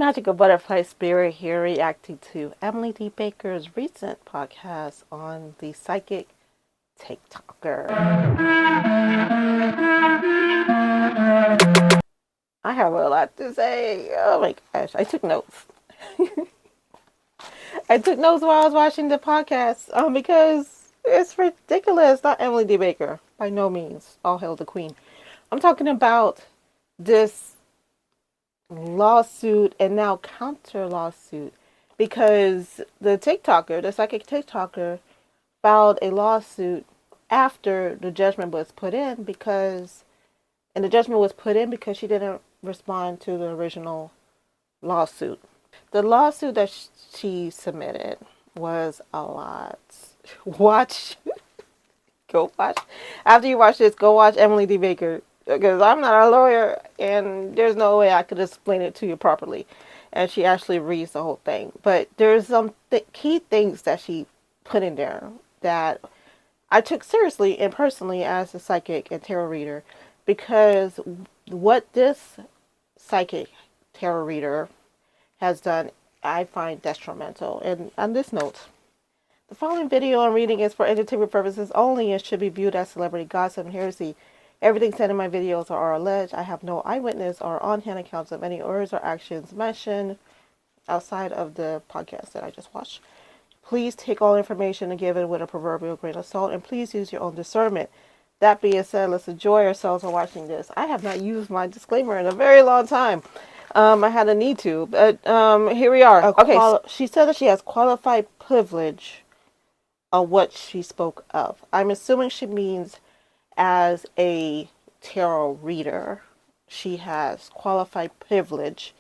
Magical Butterfly Spirit here, reacting to Emily D. Baker's recent podcast on the psychic TikToker. I have a lot to say. Oh my gosh, I took notes. I took notes while I was watching the podcast because it's ridiculous. Not Emily D. Baker, by no means. All hail the Queen. I'm talking about this lawsuit and now counter lawsuit because the TikToker, the psychic TikToker, filed a lawsuit after the judgment was put in and the judgment was put in because she didn't respond to the original lawsuit. The lawsuit that she submitted was a lot. Watch, go watch. After you watch this, go watch Emily D. Baker, because I'm not a lawyer and there's no way I could explain it to you properly. And she actually reads the whole thing. But there's some key things that she put in there that I took seriously and personally as a psychic and tarot reader, because what this psychic tarot reader has done, I find detrimental. And on this note, the following video I'm reading is for entertainment purposes only and should be viewed as celebrity gossip and heresy. Everything said in my videos are alleged. I have no eyewitness or on-hand accounts of any words or actions mentioned outside of the podcast that I just watched. Please take all information and give it with a proverbial grain of salt, and please use your own discernment. That being said, let's enjoy ourselves while watching this. I have not used my disclaimer in a very long time. I had a need to, but here we are. Okay, she said that she has qualified privilege on what she spoke of. I'm assuming she means as a tarot reader, she has qualified privilege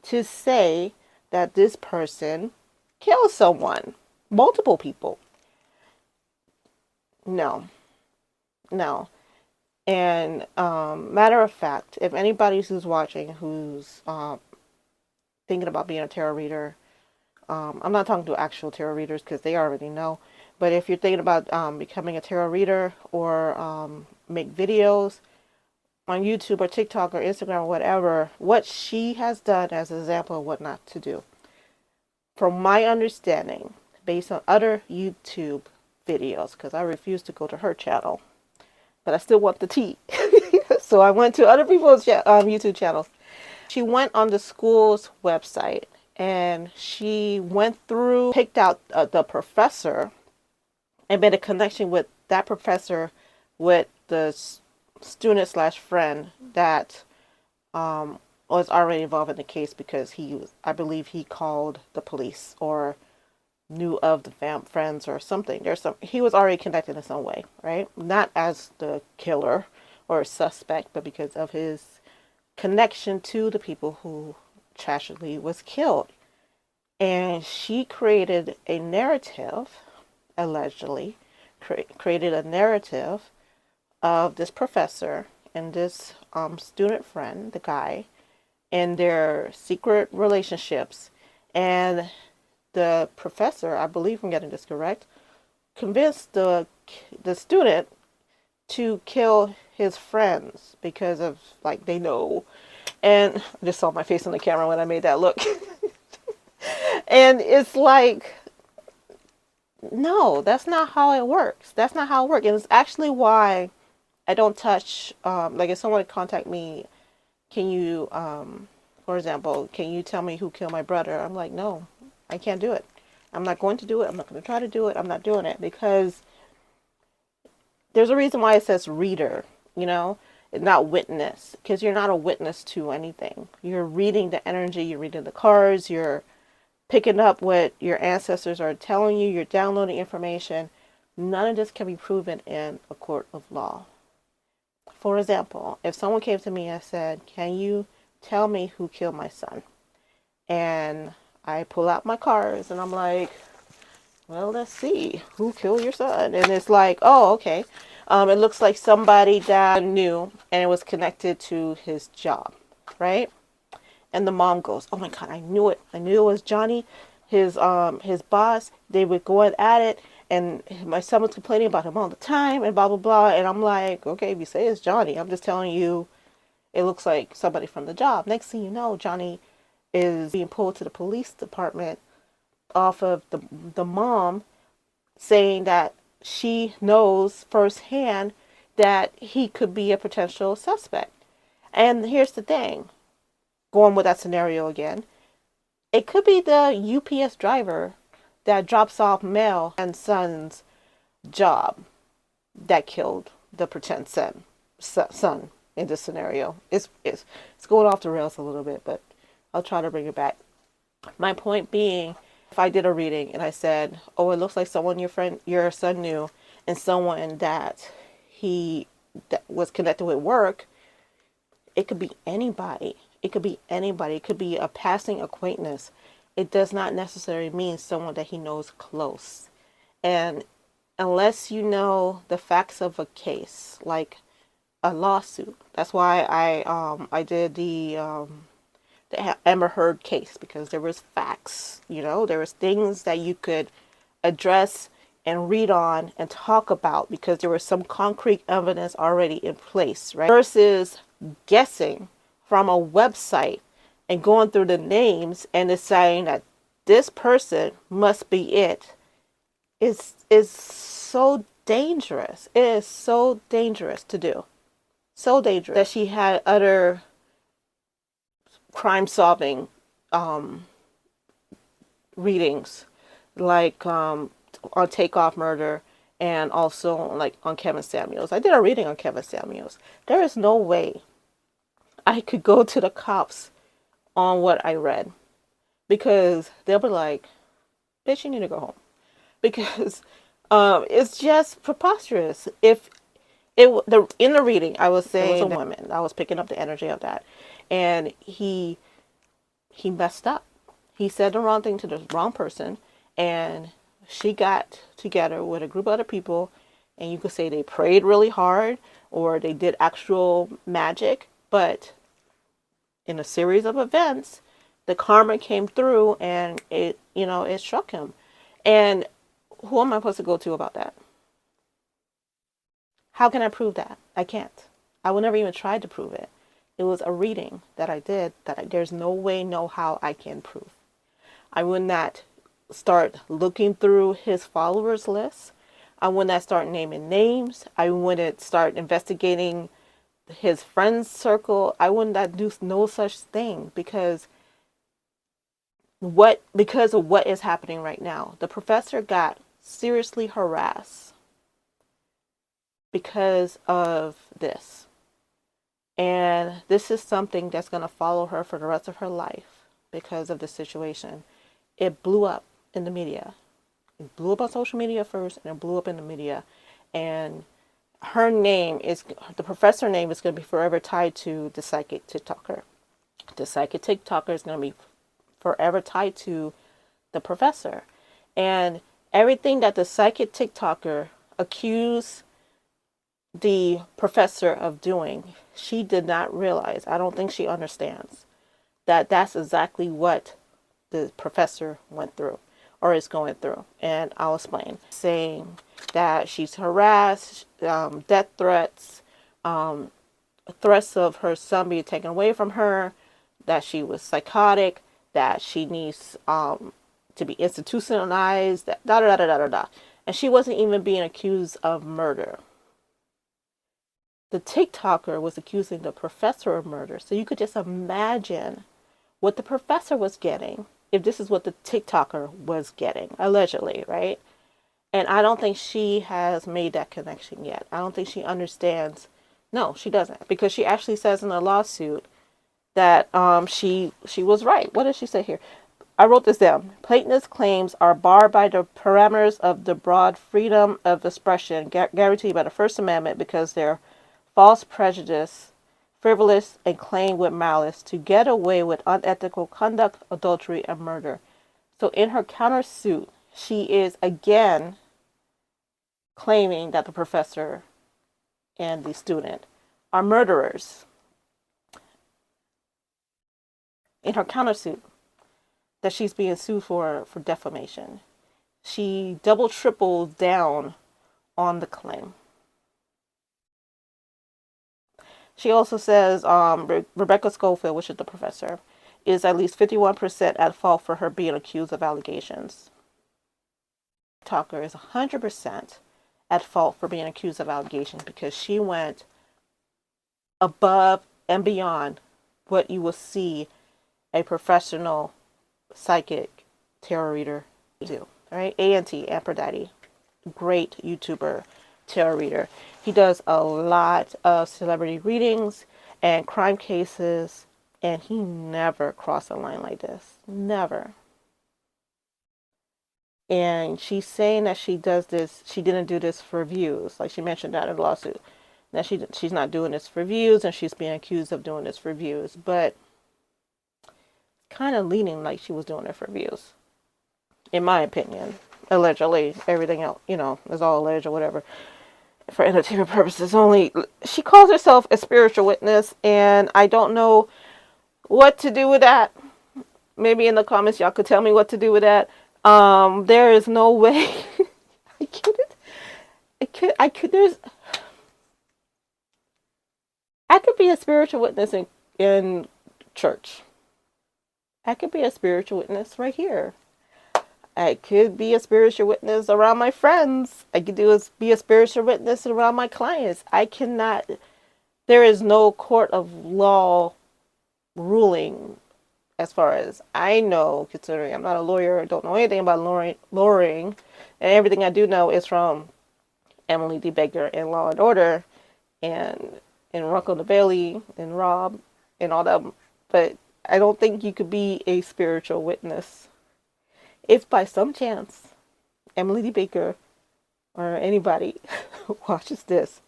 to say that this person killed someone, multiple people. No. And matter of fact, if anybody who's watching who's thinking about being a tarot reader, I'm not talking to actual tarot readers because they already know. But if you're thinking about becoming a tarot reader or make videos on YouTube or TikTok or Instagram or whatever, what she has done as an example of what not to do. From my understanding, based on other YouTube videos, because I refuse to go to her channel, but I still want the tea. So I went to other people's YouTube channels. She went on the school's website and she went through, picked out the professor and made a connection with that professor with the student slash friend that was already involved in the case, because I believe he called the police or knew of the friends or something. He was already connected in some way, right? Not as the killer or suspect, but because of his connection to the people who tragically was killed. And she created a narrative, allegedly created a narrative of this professor and this student friend, the guy, and their secret relationships. And the professor, I believe I'm getting this correct, convinced the student to kill his friends because of, like, they know. And I just saw my face on the camera when I made that look. And it's like, no, that's not how it works. That's not how it works. And it's actually why I don't touch, like if someone contact me, can you, for example, can you tell me who killed my brother? I'm like, no, I can't do it. I'm not going to do it. I'm not going to try to do it. I'm not doing it, because there's a reason why it says reader, not witness, because you're not a witness to anything. You're reading the energy, you're reading the cards, you're picking up what your ancestors are telling you, you're downloading information. None of this can be proven in a court of law. For example, if someone came to me and said, can you tell me who killed my son? And I pull out my cards and I'm like, well, let's see, who killed your son? And it's like, oh, okay. It looks like somebody that I knew and it was connected to his job, right? And the mom goes, oh my God, I knew it. I knew it was Johnny, his boss. They were going at it, and my son was complaining about him all the time, and blah, blah, blah. And I'm like, okay, if you say it's Johnny, I'm just telling you, it looks like somebody from the job. Next thing you know, Johnny is being pulled to the police department off of the mom saying that she knows firsthand that he could be a potential suspect. And here's the thing, going with that scenario again, it could be the UPS driver that drops off mail and son's job that killed the pretend son in this scenario. It's going off the rails a little bit, but I'll try to bring it back. My point being, if I did a reading and I said, "Oh, it looks like someone your son knew, and someone that that was connected with work," it could be anybody. It could be anybody. It could be a passing acquaintance. It does not necessarily mean someone that he knows close. And unless you know the facts of a case, like a lawsuit, that's why I did the Amber Heard case, because there was facts, there was things that you could address and read on and talk about because there was some concrete evidence already in place, right? Versus guessing from a website and going through the names and deciding that this person must be it is so dangerous. It is so dangerous to do. So dangerous that she had other crime solving readings, like on Takeoff Murder, and also like on Kevin Samuels. I did a reading on Kevin Samuels. There is no way I could go to the cops on what I read, because they'll be like, "Bitch, you need to go home," because it's just preposterous. If in the reading, I was saying it was a woman. I was picking up the energy of that, and he messed up. He said the wrong thing to the wrong person, and she got together with a group of other people, and you could say they prayed really hard or they did actual magic, but in a series of events, the karma came through and it struck him. And who am I supposed to go to about that? How can I prove that? I can't. I will never even try to prove it. It was a reading that I did that there's no way, no how I can prove. I would not start looking through his followers list. I would not start naming names. I wouldn't start investigating his friends circle. I would not do no such thing, because of what is happening right now. The professor got seriously harassed because of this. And this is something that's going to follow her for the rest of her life because of the situation. It blew up in the media. It blew up on social media first, and it blew up in the media. And the professor name is going to be forever tied to the psychic TikToker. The psychic TikToker is going to be forever tied to the professor. And everything that the psychic TikToker accused the professor of doing, she did not realize. I don't think she understands that that's exactly what the professor went through or is going through. And I'll explain. Saying that she's harassed, death threats, threats of her son being taken away from her, that she was psychotic, that she needs to be institutionalized, da da da da da da. And she wasn't even being accused of murder. The TikToker was accusing the professor of murder. So you could just imagine what the professor was getting if this is what the TikToker was getting, allegedly, right? And I don't think she has made that connection yet. I don't think she understands. No, she doesn't. Because she actually says in a lawsuit that she was right. What does she say here? I wrote this down. Plaintiff's claims are barred by the parameters of the broad freedom of expression guaranteed by the First Amendment because they're false prejudice, frivolous, and claim with malice to get away with unethical conduct, adultery, and murder. So in her countersuit, she is again claiming that the professor and the student are murderers. In her countersuit, that she's being sued for defamation, she double triples down on the claim. She also says Rebecca Schofield, which is the professor, is at least 51% at fault for her being accused of allegations. Talker is 100% at fault for being accused of allegations because she went above and beyond what you will see a professional psychic tarot reader do. All right, Aphrodite, great YouTuber tarot reader. He does a lot of celebrity readings and crime cases, and he never crossed a line like this. Never. And she's saying that she does this, she didn't do this for views, like she mentioned that in the lawsuit. That she's not doing this for views, and she's being accused of doing this for views, but kind of leaning like she was doing it for views, in my opinion. Allegedly, everything else, you know, is all alleged or whatever, for entertainment purposes only. She calls herself a spiritual witness, and I don't know what to do with that. Maybe in the comments y'all could tell me what to do with that. There is no way. I could be a spiritual witness in church. I could be a spiritual witness right here. I could be a spiritual witness around my friends. I could be a spiritual witness around my clients. I cannot, there is no court of law ruling, as far as I know, considering I'm not a lawyer, I don't know anything about lawyering, and everything I do know is from Emily D. Baker in Law and Order, and Rocco the Bailey, and Rob, and all that. But I don't think you could be a spiritual witness. If by some chance Emily D. Baker or anybody watches this,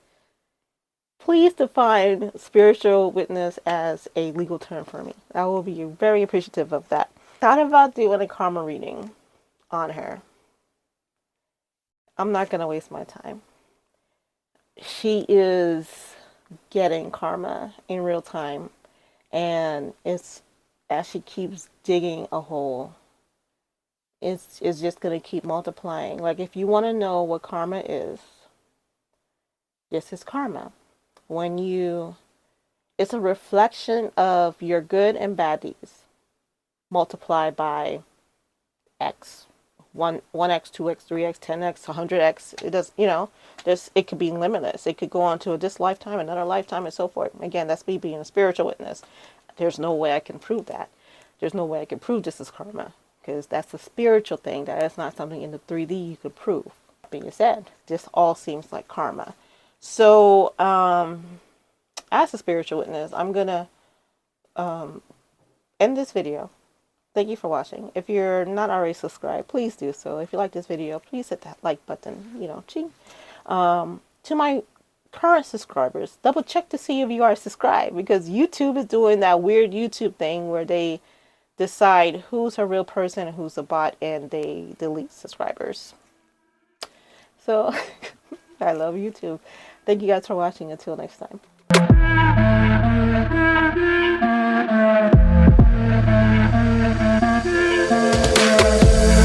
please define spiritual witness as a legal term for me. I will be very appreciative of that. Thought about doing a karma reading on her. I'm not going to waste my time. She is getting karma in real time, and it's as she keeps digging a hole, it's just going to keep multiplying. Like, if you want to know what karma is, this is karma. It's a reflection of your good and bad deeds multiplied by X. 1x, 2x, 3x, 10x, 100x. It does, you know, it could be limitless. It could go on to this lifetime, another lifetime, and so forth. Again, that's me being a spiritual witness. There's no way I can prove that. There's no way I can prove this is karma, because that's a spiritual thing. That is not something in the 3D you could prove. Being said, this all seems like karma. So, as a spiritual witness, I'm gonna end this video. Thank you for watching. If you're not already subscribed, please do so. If you like this video, please hit that like button. You know, ching. To my current subscribers, double check to see if you are subscribed, because YouTube is doing that weird YouTube thing where they decide who's a real person and who's a bot, and they delete subscribers. So, I love YouTube. Thank you guys for watching. Until next time.